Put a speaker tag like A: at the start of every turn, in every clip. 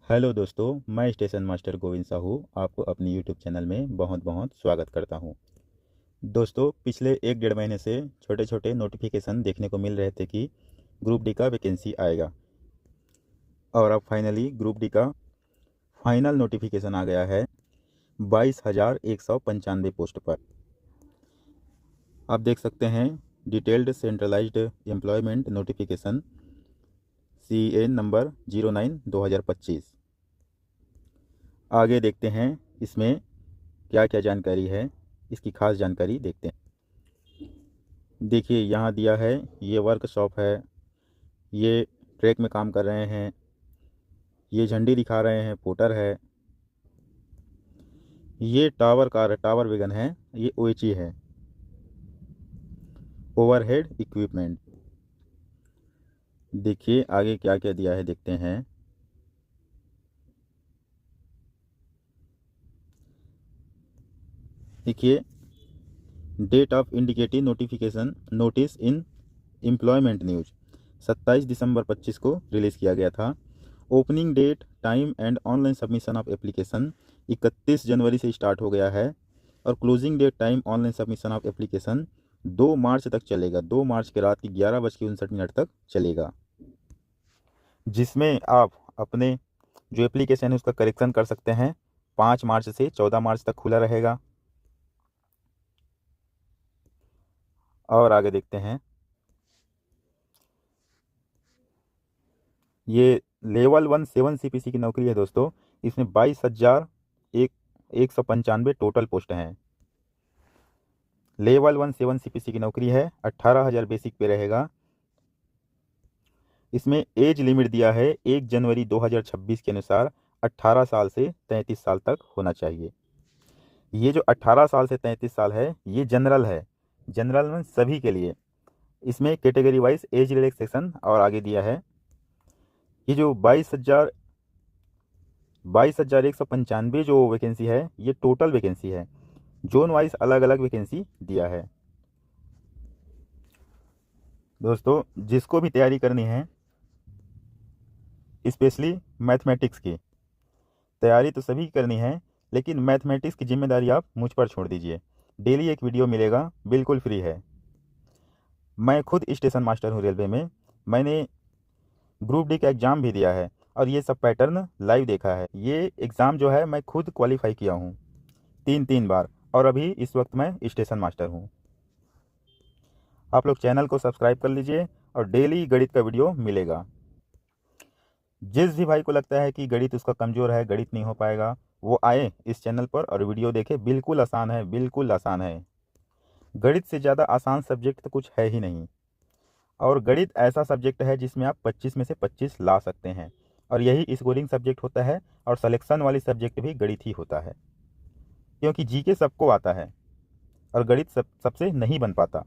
A: Hello दोस्तों, मैं station master Govind Sahu आपको अपने यूट्यूब चैनल में बहुत बहुत स्वागत करता हूं। दोस्तों, पिछले एक डेढ़ महीने से छोटे छोटे नोटिफिकेशन देखने को मिल रहे थे कि ग्रुप डी का वैकेंसी आएगा, और अब फाइनली ग्रुप डी का फाइनल नोटिफिकेशन आ गया है 22,195 पोस्ट पर। आप देख सकते हैं detailed centralised employment notification CA number 09/2025। आगे देखते हैं इसमें क्या क्या जानकारी है, इसकी खास जानकारी देखते हैं। देखिए, यहाँ दिया है ये वर्कशॉप है, ये ट्रैक में काम कर रहे हैं, ये झंडी दिखा रहे हैं, पोर्टर है, ये टावर कार टावर वैगन है, ये OHE है, ओवरहेड इक्विपमेंट। देखिए आगे क्या क्या दिया है, देखते हैं। देखिए, date of indicative notification notice in employment news 27 दिसंबर 25 को रिलीज़ किया गया था। Opening date, time and online submission of application 31 जनवरी से स्टार्ट हो गया है, और closing date, time, online submission of application 2 मार्च तक चलेगा। 2 मार्च के रात की 11:59 तक चलेगा, जिसमें आप अपने जो एप्लीकेशन है उसका करेक्शन कर सकते हैं। 5 मार्च से 14 मार्च तक खुला रहेगा। और आगे देखते हैं। ये लेवल 1 7 CPC की नौकरी है दोस्तों। इसमें 22,195 टोटल पोस्ट हैं। लेवल 1 7 CPC की नौकरी है। 18,000 बेसिक पे रहेगा। इसमें एज लिमिट दिया है 1 जनवरी 2026 के अनुसार 18 साल से 33 साल तक होना चाहिए। ये जो 18 साल से 33 साल है ये जनरल है, जनरल में सभी के लिए। इसमें कैटेगरी वाइज एज रिलैक्सेशन और आगे दिया है। ये जो 22,195 जो वैकेंसी है ये टोटल वैकेंसी है। जोन वाइज अलग अलग वैकेंसी दिया है। दोस्तों, जिसको भी तैयारी करनी है, स्पेशली मैथमेटिक्स की तैयारी तो सभी करनी है, लेकिन मैथमेटिक्स की जिम्मेदारी आप मुझ पर छोड़ दीजिए। डेली एक वीडियो मिलेगा, बिल्कुल फ्री है। मैं खुद स्टेशन मास्टर हूँ रेलवे में। मैंने ग्रुप डी का एग्ज़ाम भी दिया है और ये सब पैटर्न लाइव देखा है। ये एग्ज़ाम जो है मैं खुद क्वालिफाई किया हूँ 3 बार, और अभी इस वक्त मैं स्टेशन मास्टर हूँ। आप लोग चैनल को सब्सक्राइब कर लीजिए और डेली गणित का वीडियो मिलेगा। जिस भी भाई को लगता है कि गणित उसका कमज़ोर है, गणित नहीं हो पाएगा, वो आए इस चैनल पर और वीडियो देखे। बिल्कुल आसान है, बिल्कुल आसान है। गणित से ज़्यादा आसान सब्जेक्ट तो कुछ है ही नहीं। और गणित ऐसा सब्जेक्ट है जिसमें आप 25 में से 25 ला सकते हैं, और यही स्कोरिंग सब्जेक्ट होता है। और सिलेक्शन वाली सब्जेक्ट भी गणित ही होता है, क्योंकि जीके सबको आता है और गणित सबसे नहीं बन पाता।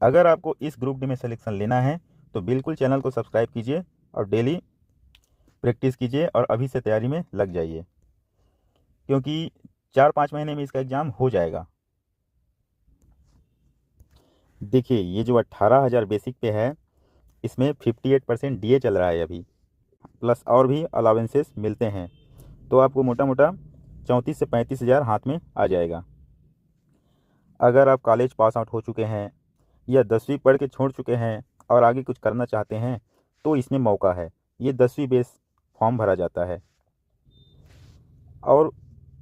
A: अगर आपको इस ग्रुप डी में सिलेक्शन लेना है तो बिल्कुल चैनल को सब्सक्राइब कीजिए और डेली प्रैक्टिस कीजिए और अभी से तैयारी में लग जाइए, क्योंकि 4-5 महीने में इसका एग्ज़ाम हो जाएगा। देखिए, ये जो 18,000 बेसिक पे है, इसमें 58% DA चल रहा है अभी, प्लस और भी अलावेंसेस मिलते हैं, तो आपको मोटा मोटा 34 से 35 हज़ार हाथ में आ जाएगा। अगर आप कॉलेज पास आउट हो चुके हैं या 10वीं पढ़ के छोड़ चुके हैं और आगे कुछ करना चाहते हैं तो इसमें मौका है। ये 10वीं बेस फॉर्म भरा जाता है। और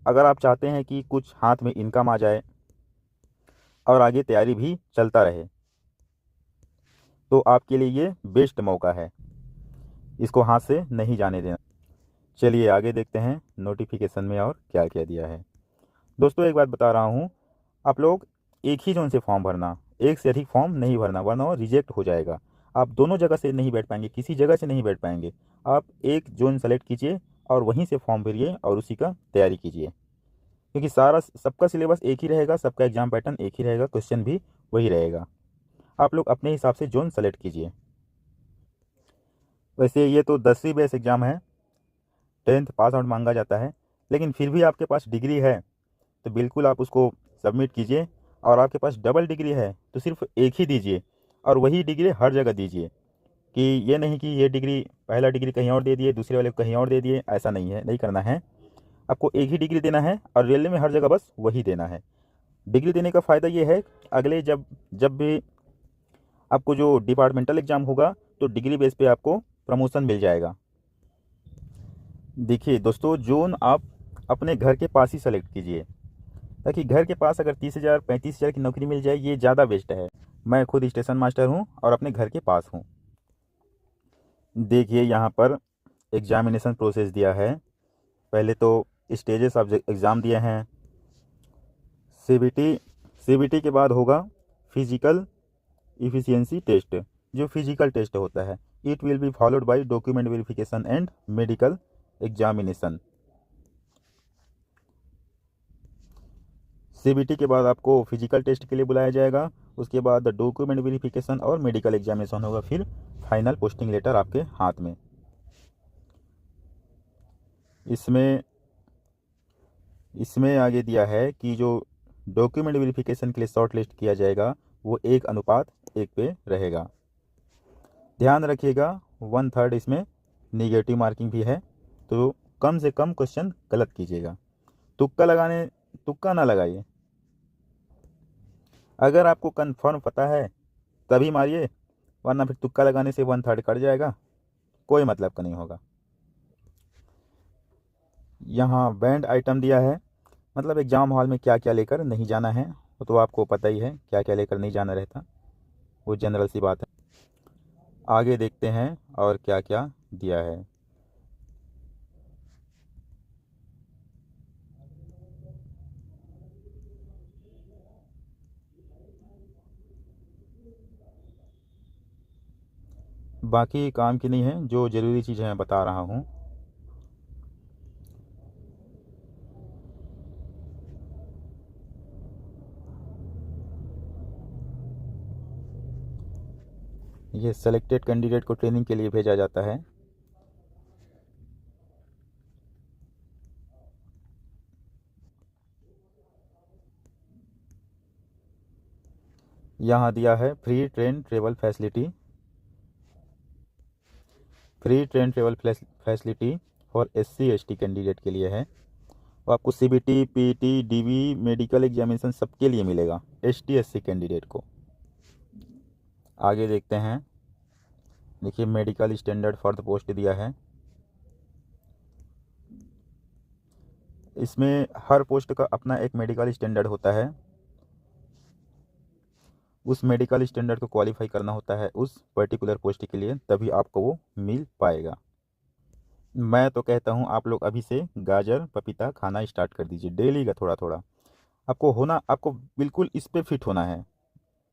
A: अगर आप चाहते हैं कि कुछ हाथ में इनकम आ जाए और आगे तैयारी भी चलता रहे, तो आपके लिए ये बेस्ट मौका है। इसको हाथ से नहीं जाने देना। चलिए आगे देखते हैं नोटिफिकेशन में और क्या क्या दिया है। दोस्तों, एक बात बता रहा हूँ, आप लोग एक ही जोन से फॉर्म भरना, एक से अधिक फॉर्म नहीं भरना, वरना वो रिजेक्ट हो जाएगा। आप दोनों जगह से नहीं बैठ पाएंगे, किसी जगह से नहीं बैठ पाएंगे। आप एक जोन सेलेक्ट कीजिए और वहीं से फॉर्म भरिए और उसी का तैयारी कीजिए, क्योंकि सारा सबका सिलेबस एक ही रहेगा, सबका एग्जाम पैटर्न एक ही रहेगा, क्वेश्चन भी वही रहेगा। आप लोग अपने हिसाब से जोन सेलेक्ट कीजिए। वैसे ये तो 10वीं बेस एग्ज़ाम है, 10th पास आउट मांगा जाता है, लेकिन फिर भी आपके पास डिग्री है तो बिल्कुल आप उसको सबमिट कीजिए। और आपके पास डबल डिग्री है तो सिर्फ एक ही दीजिए, और वही डिग्री हर जगह दीजिए, कि ये नहीं कि ये डिग्री पहला डिग्री कहीं और दे दिए, दूसरे वाले को कहीं और दे दिए, ऐसा नहीं है, नहीं करना है। आपको एक ही डिग्री देना है और रेलवे में हर जगह बस वही देना है। डिग्री देने का फ़ायदा ये है, अगले जब जब भी आपको जो डिपार्टमेंटल एग्ज़ाम होगा तो डिग्री बेस पे आपको प्रमोशन मिल जाएगा। देखिए दोस्तों, जोन आप अपने घर के पास ही सेलेक्ट कीजिए, ताकि घर के पास अगर 30,000 35,000 की नौकरी मिल जाए, ये ज़्यादा बेस्ट है। मैं खुद स्टेशन मास्टर हूँ और अपने घर के पास हूँ। देखिए यहाँ पर एग्जामिनेशन प्रोसेस दिया है। पहले तो स्टेजेस ऑफ एग्ज़ाम दिए हैं। सीबीटी के बाद होगा फिजिकल इफ़िशियंसी टेस्ट, जो फिजिकल टेस्ट होता है। It will be followed by document verification and medical examination. CBT के बाद आपको फिजिकल टेस्ट के लिए बुलाया जाएगा, उसके बाद डॉक्यूमेंट वेरिफिकेशन और मेडिकल एग्जामिनेशन होगा, फिर फाइनल पोस्टिंग लेटर आपके हाथ में। इसमें आगे दिया है कि जो डॉक्यूमेंट वेरिफिकेशन के लिए शॉर्ट लिस्ट किया जाएगा वो 1:1 पे रहेगा। ध्यान रखिएगा 1/3 इसमें नेगेटिव मार्किंग भी है, तो कम से कम क्वेश्चन गलत कीजिएगा। तुक्का ना लगाइए। अगर आपको कन्फर्म पता है तभी मारिए, वरना फिर तुक्का लगाने से 1/3 कट जाएगा, कोई मतलब का नहीं होगा। यहाँ बैंड आइटम दिया है, मतलब एग्ज़ाम हॉल में क्या क्या लेकर नहीं जाना है, वो तो आपको पता ही है, क्या क्या लेकर नहीं जाना रहता, वो जनरल सी बात है। आगे देखते हैं और क्या क्या दिया है। बाकी काम की नहीं है, जो ज़रूरी चीज़ है मैं बता रहा हूँ। ये सेलेक्टेड कैंडिडेट को ट्रेनिंग के लिए भेजा जाता है। यहाँ दिया है free train travel facility. Free train travel facility for SC ST candidate के लिए है। वो आपको CBT PET DV medical examination सबके लिए मिलेगा, ST SC कैंडिडेट को। आगे देखते हैं। देखिए medical standard for the post दिया है। इसमें हर पोस्ट का अपना एक मेडिकल स्टैंडर्ड होता है, उस मेडिकल स्टैंडर्ड को क्वालिफाई करना होता है उस पर्टिकुलर पोस्ट के लिए, तभी आपको वो मिल पाएगा। मैं तो कहता हूँ आप लोग अभी से गाजर पपीता खाना स्टार्ट कर दीजिए, डेली का थोड़ा थोड़ा। आपको बिल्कुल इस पे फिट होना है।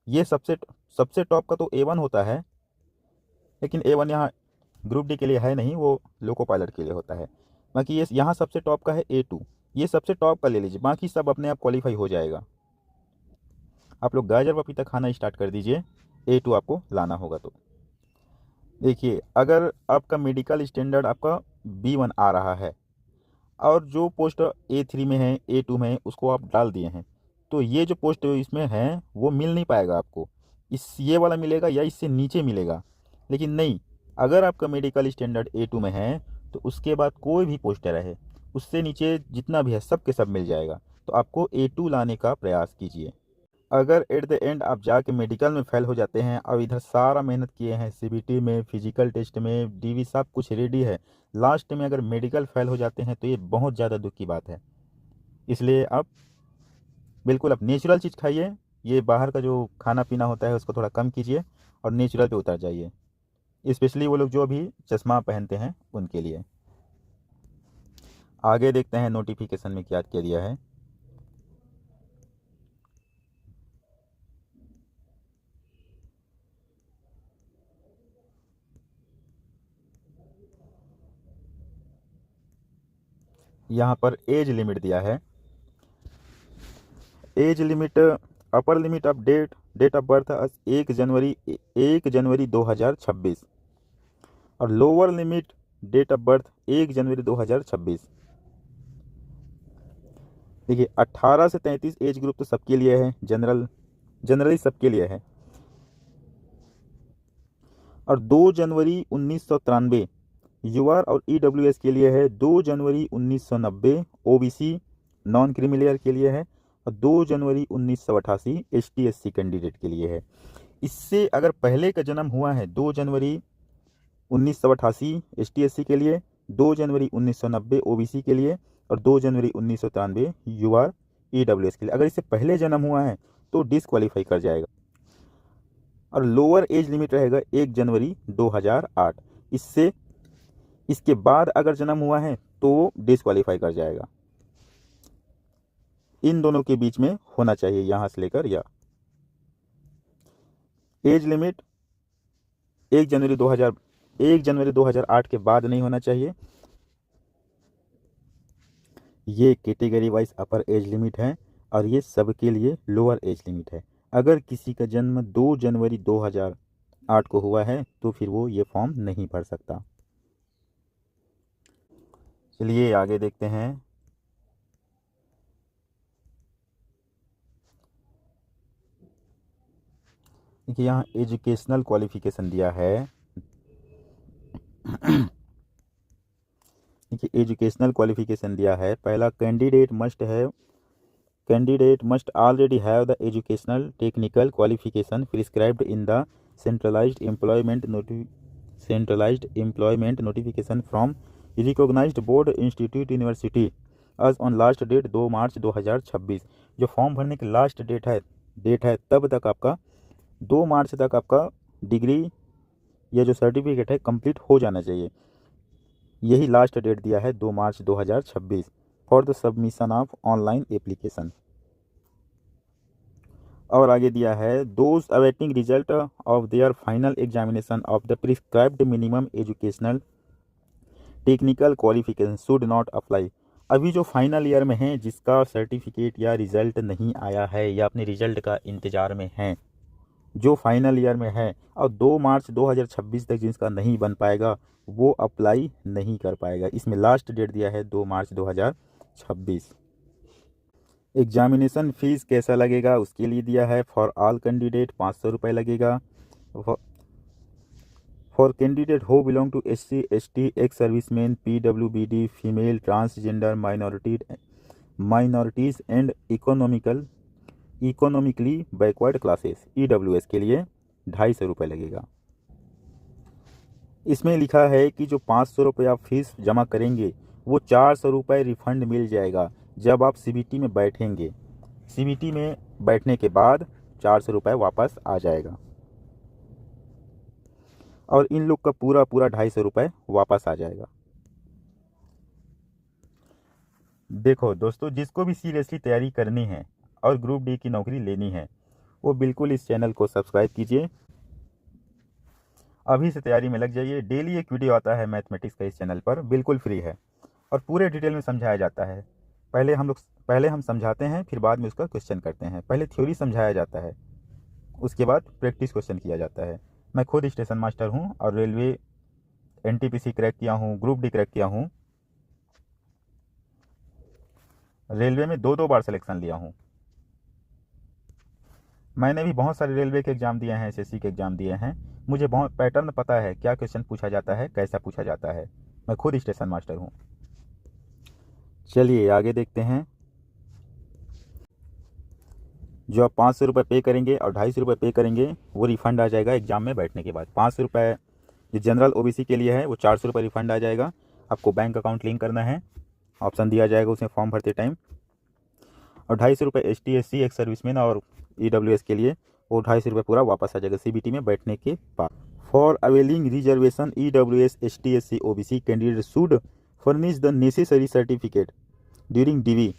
A: ये सबसे सबसे टॉप का तो A1 होता है, लेकिन A1 यहाँ ग्रुप डी के लिए है नहीं, वो लोको पायलट के लिए होता है। बाकी ये यहाँ सबसे टॉप का है A2, ये सबसे टॉप का ले लीजिए, बाकी सब अपने आप क्वालिफाई हो जाएगा। आप लोग गाजर पपीता खाना स्टार्ट कर दीजिए, A2 आपको लाना होगा तो। देखिए अगर आपका मेडिकल स्टैंडर्ड आपका B1 आ रहा है और जो पोस्ट A3 में है A2 में है उसको आप डाल दिए हैं, तो ये जो पोस्ट इसमें है वो मिल नहीं पाएगा आपको। ये वाला मिलेगा या इससे नीचे मिलेगा। लेकिन नहीं, अगर आपका मेडिकल स्टैंडर्ड A2 में है तो उसके बाद कोई भी पोस्ट रहे उससे नीचे जितना भी है सब के सब मिल जाएगा। तो आपको A2 लाने का प्रयास कीजिए। अगर एट द एंड आप जाके मेडिकल में फेल हो जाते हैं और इधर सारा मेहनत किए हैं, CBT में फिजिकल टेस्ट में DV सब कुछ रेडी है, लास्ट में अगर मेडिकल फेल हो जाते हैं तो ये बहुत ज़्यादा दुख की बात है। इसलिए आप बिल्कुल आप नेचुरल चीज़ खाइए, ये बाहर का जो खाना पीना होता है उसको थोड़ा कम कीजिए और नेचुरल पे उतर जाइए। स्पेशली वो लोग जो अभी चश्मा पहनते हैं उनके लिए। आगे देखते हैं नोटिफिकेशन में क्या क्या दिया है। यहाँ पर एज लिमिट दिया है। Age limit, upper limit of date of birth 1 January 2026 और lower limit date of birth 1 January 2026। देखिए 18 से 33 एज ग्रुप तो सबके लिए है, जनरली सबके लिए है। और 2 जनवरी 1993 यूआर और ईडब्ल्यूएस के लिए है, 2 जनवरी 1990 ओबीसी नॉन क्रीमी लेयर के लिए है, और 2 जनवरी 1988 एसटी/एससी कैंडिडेट के लिए है। इससे अगर पहले का जन्म हुआ है 2 जनवरी 1988 एसटी/एससी के लिए, 2 जनवरी 1990 ओबीसी के लिए, और 2 जनवरी 1993 यूआर ईडब्ल्यूएस के लिए, अगर इससे पहले जन्म हुआ है तो डिसक्वालीफाई कर जाएगा। और लोअर एज लिमिट रहेगा 1 जनवरी 2008। इसके बाद अगर जन्म हुआ है तो डिसक्वालीफाई कर जाएगा। इन दोनों के बीच में होना चाहिए, यहां से लेकर या एज लिमिट 1 जनवरी 2008 के बाद नहीं होना चाहिए। ये कैटेगरी वाइज अपर एज लिमिट है और ये सबके लिए लोअर एज लिमिट है। अगर किसी का जन्म 2 जनवरी 2008 को हुआ है तो फिर वो ये फॉर्म नहीं भर सकता। चलिए आगे देखते हैं। देखिए यहाँ एजुकेशनल क्वालिफिकेशन दिया है। देखिए एजुकेशनल क्वालिफिकेशन दिया है। पहला candidate must already have the educational technical qualification prescribed in the centralized employment notification from recognized board institute university as on last date 2 मार्च 2026। जो फॉर्म भरने की लास्ट डेट है तब तक आपका 2 मार्च तक आपका डिग्री या जो सर्टिफिकेट है कंप्लीट हो जाना चाहिए। यही लास्ट डेट दिया है 2 मार्च 2026 for the submission of online application. और आगे दिया है those awaiting result of their final examination of the prescribed minimum educational technical qualification should not apply. अभी जो फाइनल ईयर में है, जिसका सर्टिफिकेट या रिजल्ट नहीं आया है या अपने रिजल्ट का इंतज़ार में है, जो फाइनल ईयर में है और 2 मार्च 2026 तक जिसका नहीं बन पाएगा वो अप्लाई नहीं कर पाएगा। इसमें लास्ट डेट दिया है 2 मार्च 2026। एग्जामिनेशन फीस कैसा लगेगा उसके लिए दिया है फॉर ऑल कैंडिडेट 500 रुपये लगेगा। For candidate who belong to SC ST ex serviceman PWBD female transgender minorities and economically backward classes EWS के लिए 250 रुपये लगेगा। इसमें लिखा है कि जो 500 रुपये आप फीस जमा करेंगे वो 400 रुपये रिफंड मिल जाएगा जब आप CBT में बैठेंगे। CBT में बैठने के बाद 400 रुपये वापस आ जाएगा और इन लोग का पूरा 250 रुपये वापस आ जाएगा। देखो दोस्तों, जिसको भी सीरियसली तैयारी करनी है और ग्रुप डी की नौकरी लेनी है वो बिल्कुल इस चैनल को सब्सक्राइब कीजिए, अभी से तैयारी में लग जाइए। डेली एक वीडियो आता है मैथमेटिक्स का इस चैनल पर, बिल्कुल फ्री है और पूरे डिटेल में समझाया जाता है। पहले हम समझाते हैं, फिर बाद में उसका क्वेश्चन करते हैं। पहले थ्योरी समझाया जाता है, उसके बाद प्रैक्टिस क्वेश्चन किया जाता है। मैं खुद स्टेशन मास्टर हूँ और रेलवे NTPC क्रैक किया हूँ, ग्रुप डी क्रैक किया हूँ, रेलवे में 2 बार सिलेक्शन लिया हूँ। मैंने भी बहुत सारे रेलवे के एग्ज़ाम दिए हैं, SSC के एग्ज़ाम दिए हैं। मुझे बहुत पैटर्न पता है, क्या क्वेश्चन पूछा जाता है, कैसा पूछा जाता है। मैं खुद स्टेशन मास्टर हूँ। चलिए आगे देखते हैं। जो आप 500 रुपये पे करेंगे और 250 रुपये पे करेंगे वो रिफ़ंड आ जाएगा एग्ज़ाम में बैठने के बाद। 500 रुपये जो जनरल OBC के लिए है वो 400 रुपये रिफ़ंड आ जाएगा। आपको बैंक अकाउंट लिंक करना है, ऑप्शन दिया जाएगा उसमें फॉर्म भरते टाइम। और 250 रुपये ST SC एक्स सर्विसमैन और EWS के लिए वो 250 रुपये पूरा वापस आ जाएगा CBT में बैठने के बाद। For availing reservation EWS ST SC OBC candidate should furnish the necessary certificate during DV।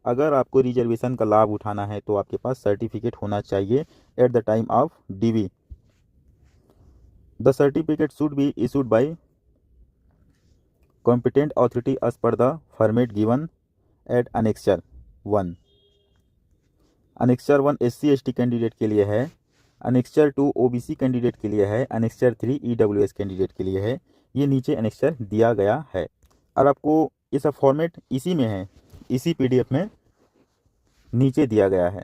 A: अगर आपको रिजर्वेशन का लाभ उठाना है तो आपके पास सर्टिफिकेट होना चाहिए at the time of DV। The certificate should be issued by competent authority as per the format given at Annexure 1। Annexure 1 SC ST candidate के लिए है, Annexure 2 OBC कैंडिडेट के लिए है, Annexure 3 EWS कैंडिडेट के लिए है। ये नीचे Annexure दिया गया है और आपको ये सब फॉर्मेट इसी में है, इसी PDF में नीचे दिया गया है।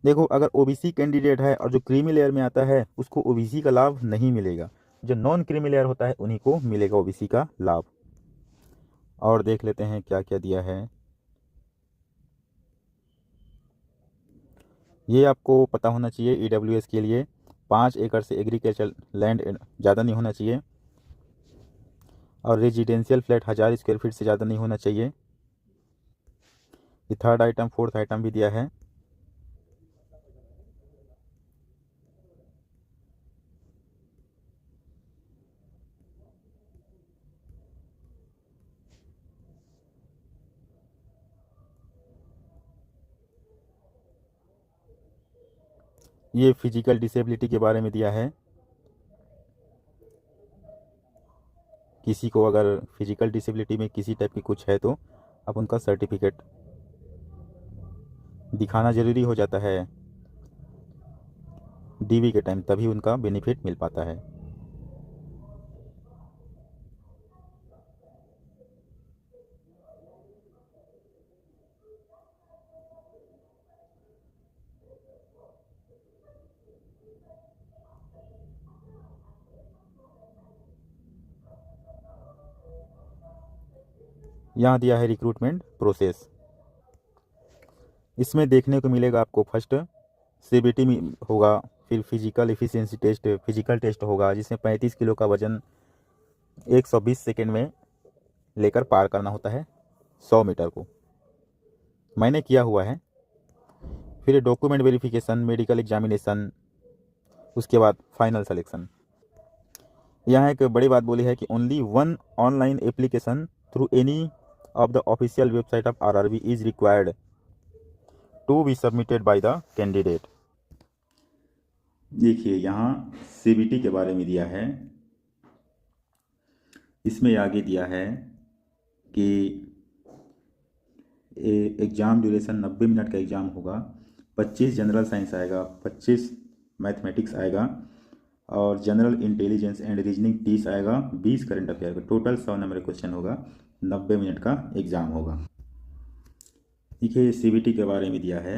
A: देखो, अगर ओबीसी कैंडिडेट है और जो क्रीमी लेयर में आता है उसको ओबीसी का लाभ नहीं मिलेगा, जो नॉन क्रीमी लेयर होता है उन्हीं को मिलेगा ओबीसी का लाभ। और देख लेते हैं क्या क्या दिया है। ये आपको पता होना चाहिए, ईडब्ल्यूएस के लिए 5 एकड़ से एग्रीकल्चर लैंड ज़्यादा नहीं होना चाहिए, और रेजिडेंशियल फ्लैट 1000 स्क्वायर फीट से ज़्यादा नहीं होना चाहिए। ये थर्ड आइटम, फोर्थ आइटम भी दिया है। ये फिजिकल डिसेबिलिटी के बारे में दिया है। किसी को अगर फिजिकल डिसेबिलिटी में किसी टाइप की कुछ है तो अब उनका सर्टिफिकेट दिखाना ज़रूरी हो जाता है डीवी के टाइम, तभी उनका बेनिफिट मिल पाता है। यहाँ दिया है रिक्रूटमेंट प्रोसेस। इसमें देखने को मिलेगा आपको फर्स्ट सीबीटी में होगा, फिर physical efficiency test, physical test होगा जिसमें 35 किलो का वजन 120 सेकेंड में लेकर पार करना होता है 100 मीटर को। मैंने किया हुआ है। फिर डॉक्यूमेंट वेरिफिकेशन, मेडिकल एग्जामिनेशन, उसके बाद फाइनल सिलेक्शन। यहाँ एक बड़ी बात बोली है कि only one online application through any of the official website of RRB is required to be submitted by the candidate. देखिए, यहाँ सीबीटी के बारे में दिया है। इसमें आगे दिया है कि एग्ज़ाम ड्यूरेशन 90 मिनट का एग्ज़ाम होगा, 25 जनरल साइंस आएगा, 25 मैथमेटिक्स आएगा, और जनरल इंटेलिजेंस एंड रीजनिंग 30 आएगा, 20 करंट अफेयर का, टोटल 100 नंबर क्वेश्चन होगा, 90 मिनट का एग्ज़ाम होगा। देखिए, सीबीटी के बारे में दिया है।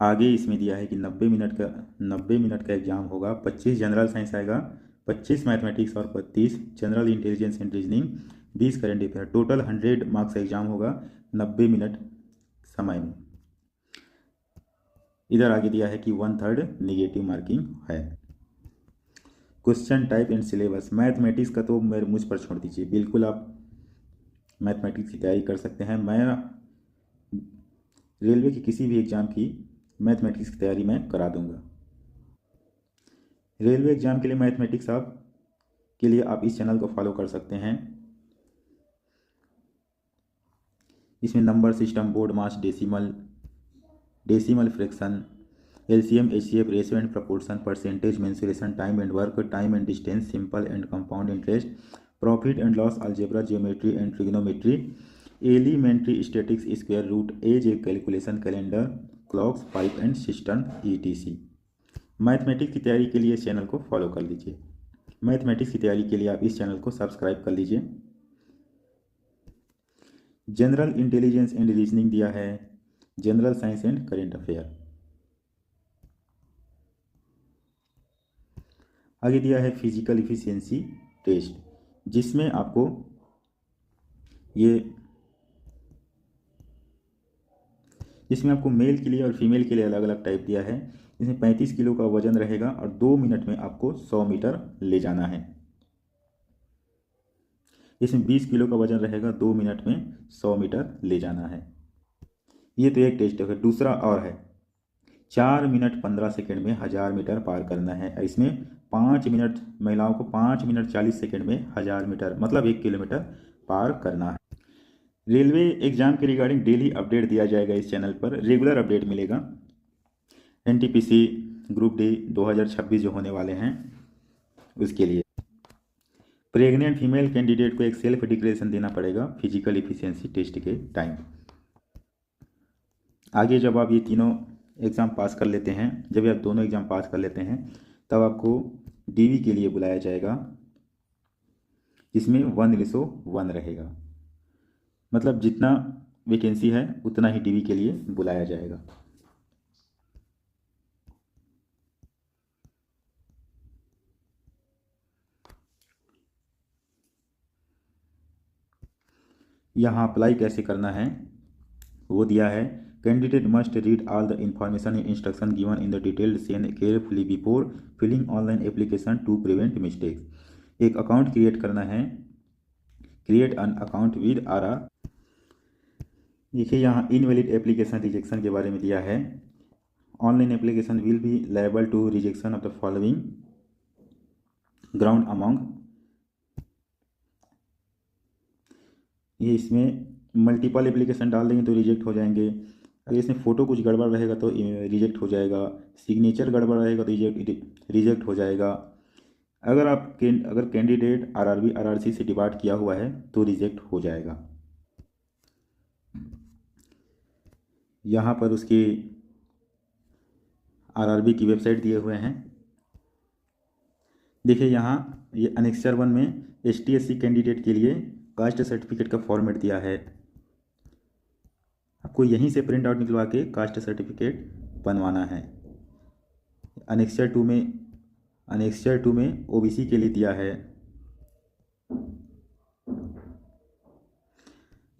A: आगे इसमें दिया है कि 90 मिनट का एग्ज़ाम होगा, 25 जनरल साइंस आएगा, 25 मैथमेटिक्स और 25 general intelligence and reasoning, 20 current affair, total 100 marks का एग्ज़ाम होगा 90 मिनट समय में। इधर आगे दिया है कि 1/3 निगेटिव मार्किंग है। Question type and syllabus, mathematics का तो मेरे मुझ पर छोड़ दीजिए, बिल्कुल आप मैथमेटिक्स की तैयारी कर सकते हैं। मैं रेलवे की किसी भी एग्ज़ाम की मैथमेटिक्स की तैयारी मैं करा दूंगा। रेलवे एग्ज़ाम के लिए मैथमेटिक्स के लिए आप इस चैनल को फॉलो कर सकते हैं। इसमें number system, BODMAS, decimal fraction, LCM, HCF, ratio and proportion, percentage, mensuration, time and work, time and distance, simple and compound interest, profit and loss, algebra, geometry and trigonometry, elementary statics, square root, age a calculation, calendar, clocks, pipe and system, ETC. Mathematics की तैयारी के लिए इस channel को follow कर लीजिए। Mathematics की तैयारी के लिए आप इस चैनल को सब्सक्राइब कर लीजिए। जनरल इंटेलिजेंस एंड रीजनिंग दिया है, general science and current affair. आगे दिया है फिजिकल इफिशियंसी टेस्ट, जिसमें आपको मेल के लिए और फीमेल के लिए अलग अलग टाइप दिया है। इसमें 35 किलो का वजन रहेगा और 2 मिनट में आपको 100 मीटर ले जाना है। इसमें 20 किलो का वजन रहेगा, 2 मिनट में 100 मीटर ले जाना है। ये तो एक टेस्ट है। दूसरा और है, 4 मिनट 15 सेकेंड में 1000 मीटर पार करना है। इसमें 5 मिनट, महिलाओं को 5 मिनट 40 सेकेंड में 1000 मीटर मतलब 1 किलोमीटर पार करना है। रेलवे एग्जाम के रिगार्डिंग डेली अपडेट दिया जाएगा इस चैनल पर, रेगुलर अपडेट मिलेगा। एनटीपीसी ग्रुप डी 2026 जो होने वाले हैं उसके लिए प्रेग्नेंट फीमेल कैंडिडेट को एक सेल्फ डिक्लेरेशन देना पड़ेगा फिजिकल इफिशियंसी टेस्ट के टाइम। आगे जब आप ये तीनों एग्ज़ाम पास कर लेते हैं, जब आप दोनों एग्ज़ाम पास कर लेते हैं, तब आपको डीवी के लिए बुलाया जाएगा, जिसमें 1:1 रहेगा। मतलब जितना वैकेंसी है उतना ही डीवी के लिए बुलाया जाएगा। यहाँ अप्लाई कैसे करना है वो दिया है। Candidate must read all the information and instruction given in the detailed CEN carefully before filling online application to prevent mistakes. एक अकाउंट क्रिएट करना है। क्रिएट एन अकाउंट विद आरा। देखिए यहाँ इनवैलिड एप्लीकेशन रिजेक्शन के बारे में दिया है। Online application will be liable to rejection of the following ground among. ये इसमें मल्टीपल एप्लीकेशन डाल देंगे तो रिजेक्ट हो जाएंगे। अगर इसमें फ़ोटो कुछ गड़बड़ रहेगा तो रिजेक्ट हो जाएगा। सिग्नेचर गड़बड़ रहेगा तो रिजेक्ट हो जाएगा। अगर कैंडिडेट आरआरबी आरआरसी से डिपार्ट किया हुआ है तो रिजेक्ट हो जाएगा। यहाँ पर उसकी आरआरबी की वेबसाइट दिए हुए हैं। देखिए यहाँ ये अनेक्सर 1 में एसटीएससी कैंडिडेट के लिए कास्ट सर्टिफिकेट का फॉर्मेट दिया है। आपको यहीं से प्रिंट आउट निकलवा के कास्ट सर्टिफिकेट बनवाना है। अनेक्सर टू में ओबीसी के लिए दिया है।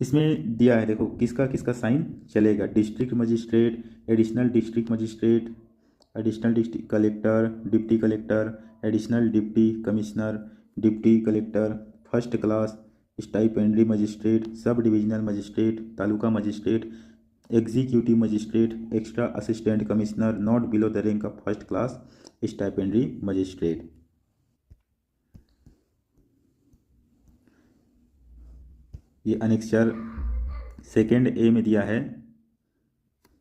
A: इसमें दिया है, देखो किसका किसका साइन चलेगा। District magistrate, additional district magistrate, additional district collector, deputy collector, additional deputy commissioner, deputy collector, first class, stipendiary magistrate, sub divisional magistrate, taluka magistrate, executive magistrate, extra assistant commissioner not below the rank of first class stipendiary magistrate. ये annexure second A में दिया है।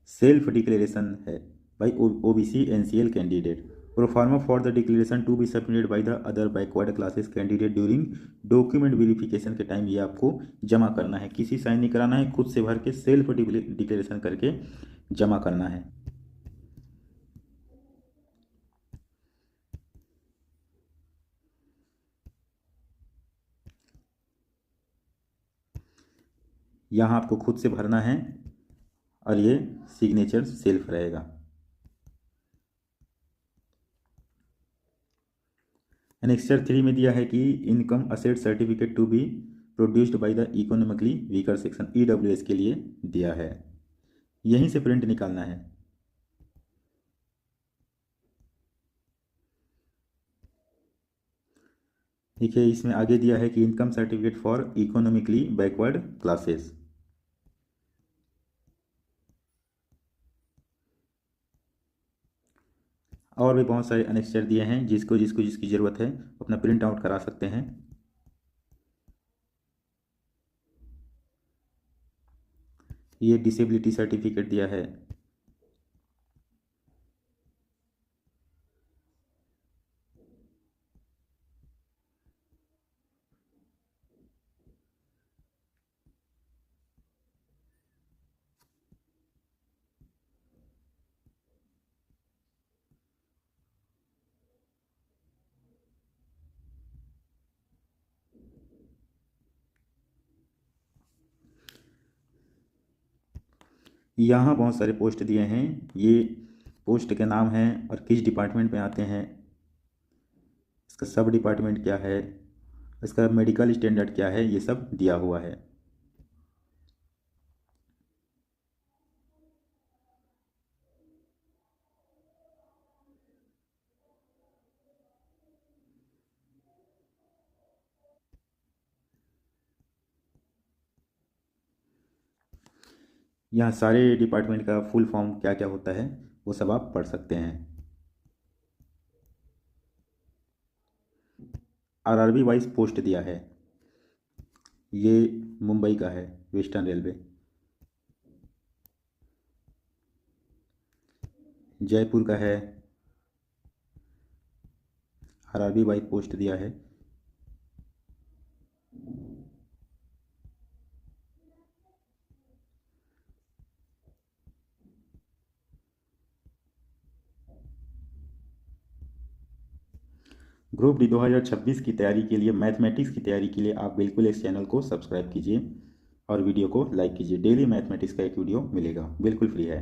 A: Self declaration है by OBC NCL candidate. Proforma for the declaration to be submitted by the other backward classes candidate during document verification के time ये आपको जमा करना है। किसी साइन नहीं कराना है, खुद से भर के सेल्फ डिक्लेरेशन करके जमा करना है। यहाँ आपको खुद से भरना है और ये सिग्नेचर सेल्फ रहेगा। एनेक्सर 3 में दिया है कि income asset certificate to be produced by the economically weaker section EWS के लिए दिया है। यहीं से प्रिंट निकालना है। देखिए इसमें आगे दिया है कि income certificate for economically backward classes. और भी बहुत सारे अनेक्सर दिए हैं, जिसकी ज़रूरत है अपना प्रिंट आउट करा सकते हैं। ये डिसेबिलिटी सर्टिफिकेट दिया है। यहाँ बहुत सारे पोस्ट दिए हैं। ये पोस्ट के नाम हैं और किस डिपार्टमेंट में आते हैं, इसका सब डिपार्टमेंट क्या है, इसका मेडिकल स्टैंडर्ड क्या है, ये सब दिया हुआ है। यहाँ सारे डिपार्टमेंट का फुल फॉर्म क्या क्या होता है वो सब आप पढ़ सकते हैं। आरआरबी वाइज पोस्ट दिया है। ये मुंबई का है, वेस्टर्न रेलवे। जयपुर का है। आरआरबी वाइज पोस्ट दिया है। ग्रुप डी 2026 की तैयारी के लिए, मैथमेटिक्स की तैयारी के लिए आप बिल्कुल इस चैनल को सब्सक्राइब कीजिए और वीडियो को लाइक कीजिए। डेली मैथमेटिक्स का एक वीडियो मिलेगा, बिल्कुल फ्री है।